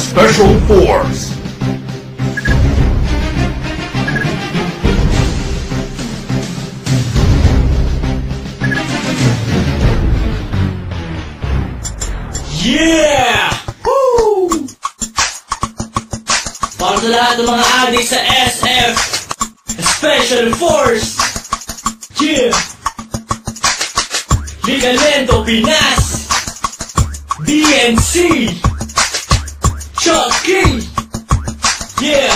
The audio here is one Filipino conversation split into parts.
Special Force. Yeah! Woo! Para sa lahat ng mga adik sa SF Special Force. Yeah! Liga Lento Pinas, DNC, Chucky, yeah,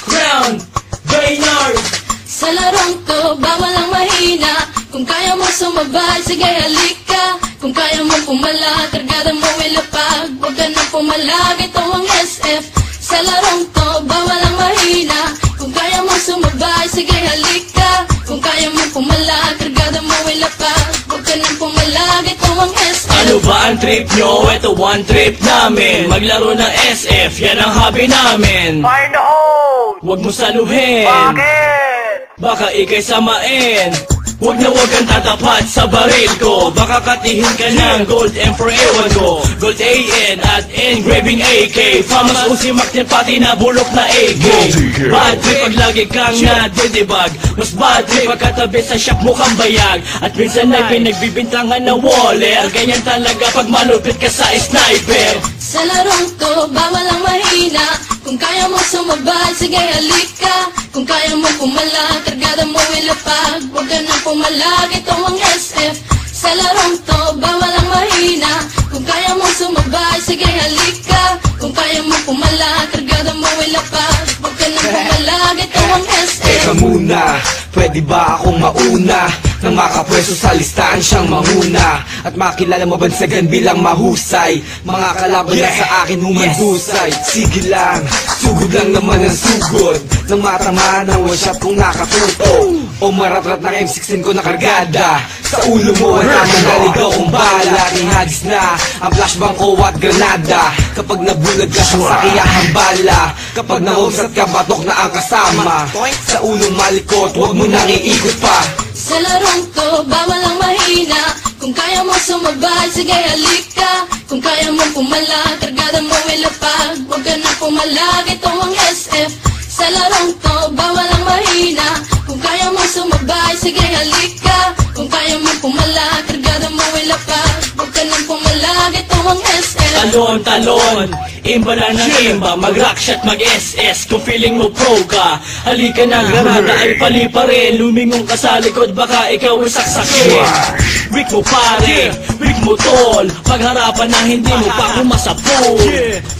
Crown, Baynard. Sa larong to, bawal ang mahina. Kung kaya mo sumabay, sige halika. Kung kaya mo pumala, kargada mo ilapag. Huwag ka nang pumalag, ito ang SF. Sa larong to, bawal ang mahina. Kung kaya mo sumabay, sige halika. Kung kaya mo pumala, kargada mo ilapag. Huwag ka nang pumalag, ito ang SF. Ano ba ang trip nyo? Ito one trip namin. Maglaro ng SF, yan ang hobby namin. Fire the hole! Huwag mo saluhin, Bakit? baka ikay samain. Huwag na huwag kang tatapat sa baril ko. Baka katihin ka ng Gold Emperor ewan ko. Gold AN at engraving AK. Famas usimak niyan pati na bulok na AK. Bad trip pag lagi kang nadidibag. Mas bad trip pag katabi sa shop mukhang bayag. At minsan ay pinagbibintangan na waller. Ganyan talaga pag malupit ka sa sniper. Sa larong to, bawal ang mahina. Kung kaya mo sumabay, sige halika. Kung kaya mo pumala, kargada mo ilapag. Huwag ka nang pumalag, ito ang SF. Sa larong to, bawal ang mahina. Kung kaya mo sumabay, sige halika. Kung kaya mo pumala, kargada mo ilapag. Huwag ka nang pumalag, ito ang SF. Teka muna, pwede ba akong mauna? Nang makapwesto sa listahan siyang manguna. At makilala mabansagan bilang mahusay. Mga kalaban na sa akin humandusay. Sige lang, sugod lang naman ang sugod. Nang matama ng one shot kong nakatuto. O maratrat ng M16 ko nakargada. Sa ulo mo ang tamang naligaw kong bala. Tinagis na ang flashbang ko at granada. Kapag nabulag ka sa sakiyahang bala. Kapag nahumsat ka batok na ang kasama. Sa ulong malikot, huwag mo nang iikot pa. Sa larong to, bawal ang mahina. Kung kaya mo sumabay, sige halika. Kung kaya mo pumala, kargada mo ilapag. Huwag ka nang pumalag, ito ang SF. Sa larong to, bawal ang mahina. Kung kaya mo sumabay, sige halika. Kung kaya mo pumala, kargada mo ilapag. Huwag ka nang pumalag, ito ang SF. Talon, talon, imba na ng imba. Mag-rock shot, mag-SS. Kung feeling mo pro ka, halika na, granada ay pali pa rin. Lumingong ka sa likod, baka ikaw ay saksakin. Weak mo pare, weak mo tol. Pagharapan na hindi mo pa kumasapol.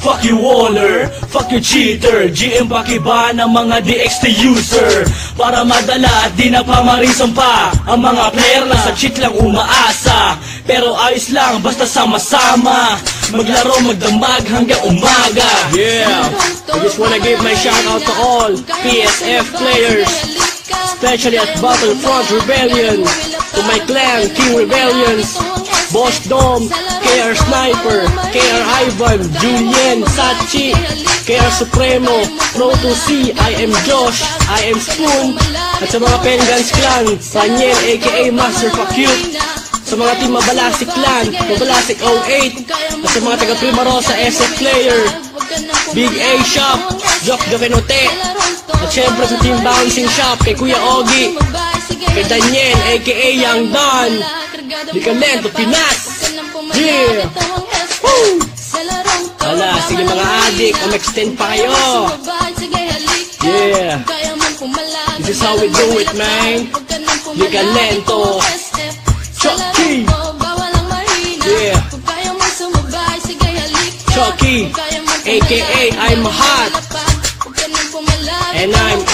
Fuck you waller, fuck you cheater. GM pakiba ng mga DXT user. Para madala at di na pamarisan pa. Ang mga player na sa cheat lang umaasa. Pero ayos lang, basta sama-sama. Maglaro, magdamag hanggang umaga. Yeah, I just wanna give my shout out to all PSF players, especially at Battlefront Rebellion. To my clan, King Rebellions, Boss Dom, KR Sniper, KR Ivan, Julien, Sachi, KR Supremo, Pro 2C, I am Josh, I am Spoon. At sa mga Pengans Clan, Daniel aka Master Fakute. Sa mga team Mabalasik Clan, Mabalasik 08. At sa mga taga Primarosa SF Player, Big A Shop, Jock Jokenote. At syempre sa team Bouncing Shop, kay Kuya Ogie, kay Daniel aka Young Don, Liga Lento Pinas. Yeah! Woo! Wala, sige mga adik, extend pa kayo. Yeah! This is how we do it, man. Liga Lento, Chucky. Yeah. Chucky, aka I'm hot. And I'm